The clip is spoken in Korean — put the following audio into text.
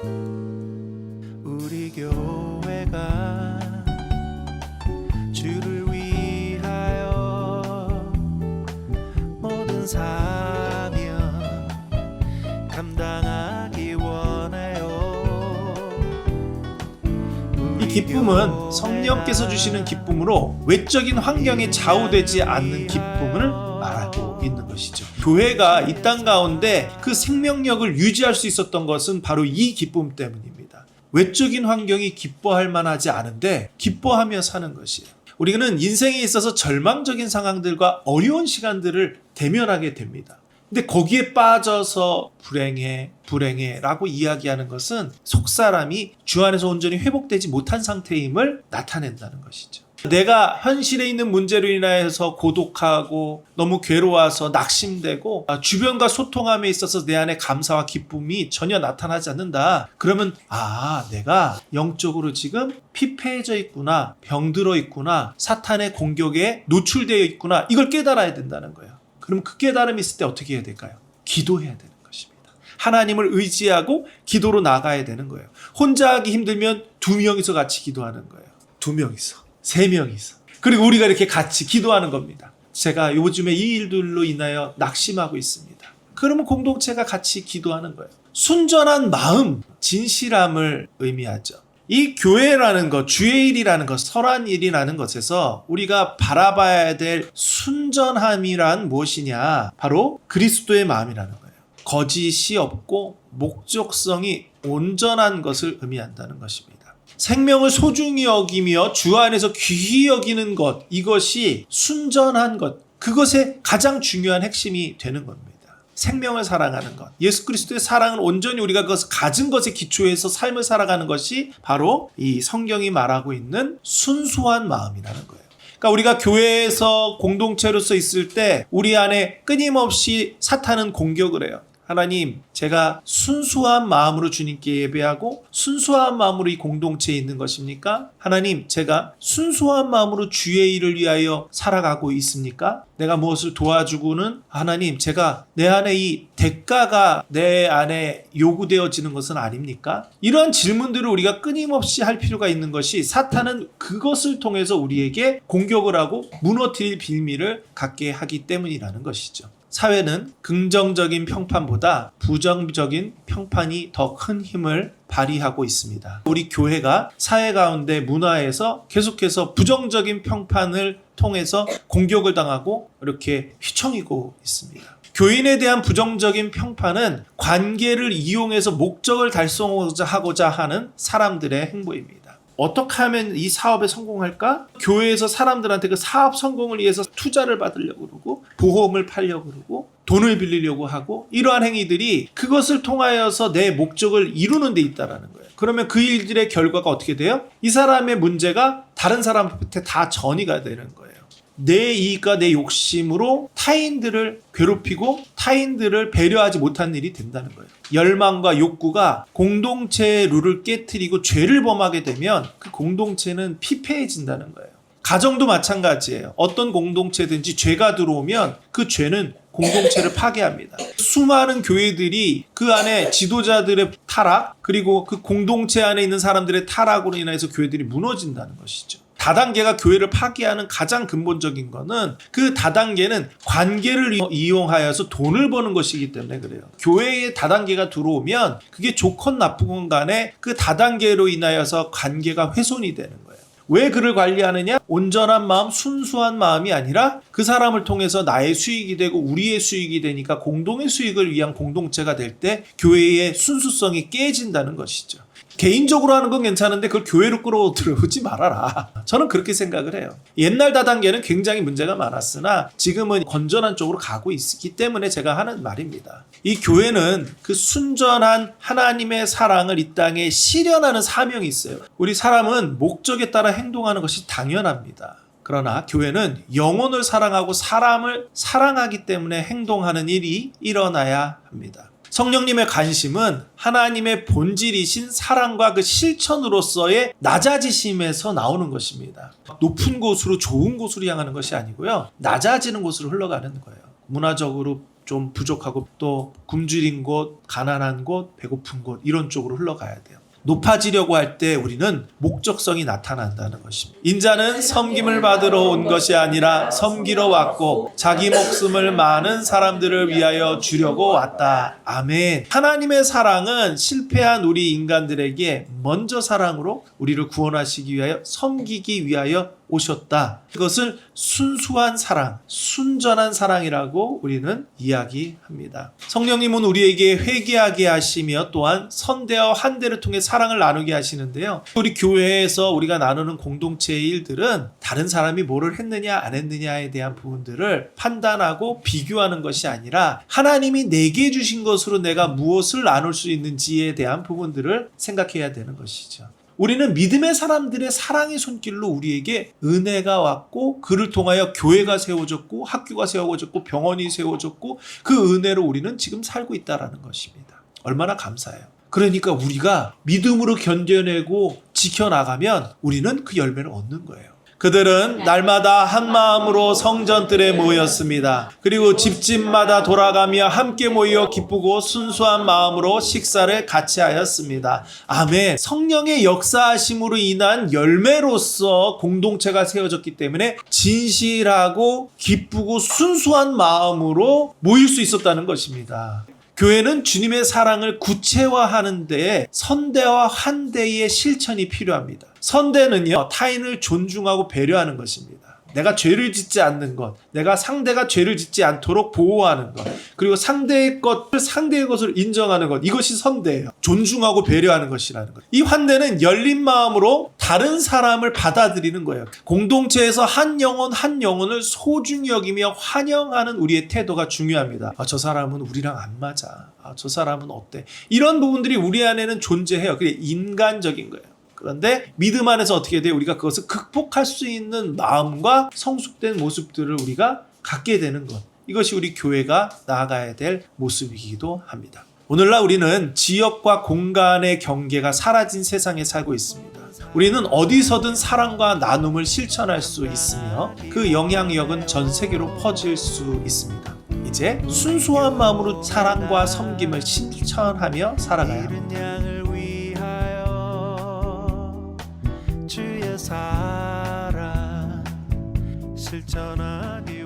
우리 교회가 주를 위하여 모든 사명 감당하기 원해요. 이 기쁨은 성령께서 주시는 기쁨으로 외적인 환경에 좌우되지 않는 기쁨을 말하고 있는 것이죠. 교회가 이 땅 가운데 그 생명력을 유지할 수 있었던 것은 바로 이 기쁨 때문입니다. 외적인 환경이 기뻐할 만하지 않은데 기뻐하며 사는 것이에요. 우리는 인생에 있어서 절망적인 상황들과 어려운 시간들을 대면하게 됩니다. 근데 거기에 빠져서 불행해 라고 이야기하는 것은 속사람이 주 안에서 온전히 회복되지 못한 상태임을 나타낸다는 것이죠. 내가 현실에 있는 문제로 인하여서 고독하고 너무 괴로워서 낙심되고 주변과 소통함에 있어서 내 안에 감사와 기쁨이 전혀 나타나지 않는다. 그러면 내가 영적으로 지금 피폐해져 있구나, 병들어 있구나, 사탄의 공격에 노출되어 있구나, 이걸 깨달아야 된다는 거예요. 그럼 그 깨달음이 있을 때 어떻게 해야 될까요? 기도해야 되는 것입니다. 하나님을 의지하고 기도로 나가야 되는 거예요. 혼자 하기 힘들면 2명이서 같이 기도하는 거예요. 2명이서, 3명이서. 그리고 우리가 이렇게 같이 기도하는 겁니다. 제가 요즘에 이 일들로 인하여 낙심하고 있습니다. 그러면 공동체가 같이 기도하는 거예요. 순전한 마음, 진실함을 의미하죠. 이 교회라는 것, 주의 일이라는 것, 설한 일이라는 것에서 우리가 바라봐야 될 순전함이란 무엇이냐? 바로 그리스도의 마음이라는 거예요. 거짓이 없고 목적성이 온전한 것을 의미한다는 것입니다. 생명을 소중히 여기며 주 안에서 귀히 여기는 것, 이것이 순전한 것, 그것의 가장 중요한 핵심이 되는 겁니다. 생명을 사랑하는 것, 예수 그리스도의 사랑은 온전히 우리가 그것을 가진 것에 기초해서 삶을 살아가는 것이 바로 이 성경이 말하고 있는 순수한 마음이라는 거예요. 그러니까 우리가 교회에서 공동체로서 있을 때 우리 안에 끊임없이 사탄은 공격을 해요. 하나님, 제가 순수한 마음으로 주님께 예배하고 순수한 마음으로 이 공동체에 있는 것입니까? 하나님, 제가 순수한 마음으로 주의 일을 위하여 살아가고 있습니까? 내가 무엇을 도와주고는 하나님, 제가 내 안에 이 대가가 내 안에 요구되어지는 것은 아닙니까? 이러한 질문들을 우리가 끊임없이 할 필요가 있는 것이, 사탄은 그것을 통해서 우리에게 공격을 하고 무너뜨릴 빌미를 갖게 하기 때문이라는 것이죠. 사회는 긍정적인 평판보다 부정적인 평판이 더 큰 힘을 발휘하고 있습니다. 우리 교회가 사회 가운데 문화에서 계속해서 부정적인 평판을 통해서 공격을 당하고 이렇게 휘청이고 있습니다. 교인에 대한 부정적인 평판은 관계를 이용해서 목적을 달성하고자 하는 사람들의 행보입니다. 어떻게 하면 이 사업에 성공할까? 교회에서 사람들한테 그 사업 성공을 위해서 투자를 받으려고 그러고 보험을 팔려고 그러고 돈을 빌리려고 하고, 이러한 행위들이 그것을 통하여서 내 목적을 이루는 데 있다라는 거예요. 그러면 그 일들의 결과가 어떻게 돼요? 이 사람의 문제가 다른 사람한테 다 전이가 되는 거예요. 내 이익과 내 욕심으로 타인들을 괴롭히고 타인들을 배려하지 못한 일이 된다는 거예요. 열망과 욕구가 공동체의 룰을 깨트리고 죄를 범하게 되면 그 공동체는 피폐해진다는 거예요. 가정도 마찬가지예요. 어떤 공동체든지 죄가 들어오면 그 죄는 공동체를 파괴합니다. 수많은 교회들이 그 안에 지도자들의 타락, 그리고 그 공동체 안에 있는 사람들의 타락으로 인해서 교회들이 무너진다는 것이죠. 다단계가 교회를 파괴하는 가장 근본적인 거는, 그 다단계는 관계를 이용하여서 돈을 버는 것이기 때문에 그래요. 교회에 다단계가 들어오면 그게 좋건 나쁘건 간에 그 다단계로 인하여서 관계가 훼손이 되는 거예요. 왜 그를 관리하느냐? 온전한 마음, 순수한 마음이 아니라 그 사람을 통해서 나의 수익이 되고 우리의 수익이 되니까 공동의 수익을 위한 공동체가 될 때 교회의 순수성이 깨진다는 것이죠. 개인적으로 하는 건 괜찮은데 그걸 교회로 끌어들여오지 말아라. 저는 그렇게 생각을 해요. 옛날 다단계는 굉장히 문제가 많았으나 지금은 건전한 쪽으로 가고 있기 때문에 제가 하는 말입니다. 이 교회는 그 순전한 하나님의 사랑을 이 땅에 실현하는 사명이 있어요. 우리 사람은 목적에 따라 행동하는 것이 당연합니다. 그러나 교회는 영혼을 사랑하고 사람을 사랑하기 때문에 행동하는 일이 일어나야 합니다. 성령님의 관심은 하나님의 본질이신 사랑과 그 실천으로서의 낮아지심에서 나오는 것입니다. 높은 곳으로, 좋은 곳으로 향하는 것이 아니고요, 낮아지는 곳으로 흘러가는 거예요. 문화적으로 좀 부족하고 또 굶주린 곳, 가난한 곳, 배고픈 곳 이런 쪽으로 흘러가야 돼요. 높아지려고 할 때 우리는 목적성이 나타난다는 것입니다. 인자는 섬김을 받으러 온 것이 아니라 섬기러 왔고 자기 목숨을 많은 사람들을 위하여 주려고 왔다. 아멘. 하나님의 사랑은 실패한 우리 인간들에게 먼저 사랑으로 우리를 구원하시기 위하여 섬기기 위하여 오셨다. 이것을 순수한 사랑, 순전한 사랑이라고 우리는 이야기합니다. 성령님은 우리에게 회개하게 하시며 또한 선대와 환대를 통해 사랑을 나누게 하시는데요. 우리 교회에서 우리가 나누는 공동체의 일들은 다른 사람이 뭐를 했느냐 안 했느냐에 대한 부분들을 판단하고 비교하는 것이 아니라 하나님이 내게 주신 것으로 내가 무엇을 나눌 수 있는지에 대한 부분들을 생각해야 되는 것이죠. 우리는 믿음의 사람들의 사랑의 손길로 우리에게 은혜가 왔고 그를 통하여 교회가 세워졌고 학교가 세워졌고 병원이 세워졌고 그 은혜로 우리는 지금 살고 있다는 것입니다. 얼마나 감사해요. 그러니까 우리가 믿음으로 견뎌내고 지켜나가면 우리는 그 열매를 얻는 거예요. 그들은 날마다 한 마음으로 성전들에 모였습니다. 그리고 집집마다 돌아가며 함께 모여 기쁘고 순수한 마음으로 식사를 같이 하였습니다. 아멘. 성령의 역사하심으로 인한 열매로서 공동체가 세워졌기 때문에 진실하고 기쁘고 순수한 마음으로 모일 수 있었다는 것입니다. 교회는 주님의 사랑을 구체화하는 데 선대와 환대의 실천이 필요합니다. 선대는요, 타인을 존중하고 배려하는 것입니다. 내가 죄를 짓지 않는 것, 내가 상대가 죄를 짓지 않도록 보호하는 것, 그리고 상대의 것을 인정하는 것, 이것이 선대예요. 존중하고 배려하는 것이라는 것. 이 환대는 열린 마음으로 다른 사람을 받아들이는 거예요. 공동체에서 한 영혼을 소중히 여기며 환영하는 우리의 태도가 중요합니다. 저 사람은 우리랑 안 맞아. 저 사람은 어때? 이런 부분들이 우리 안에는 존재해요. 그게 인간적인 거예요. 그런데 믿음 안에서 어떻게 돼요? 우리가 그것을 극복할 수 있는 마음과 성숙된 모습들을 우리가 갖게 되는 것. 이것이 우리 교회가 나아가야 될 모습이기도 합니다. 오늘날 우리는 지역과 공간의 경계가 사라진 세상에 살고 있습니다. 우리는 어디서든 사랑과 나눔을 실천할 수 있으며 그 영향력은 전 세계로 퍼질 수 있습니다. 이제 순수한 마음으로 사랑과 섬김을 실천하며 살아가야 합니다. 주의 사랑 실천하기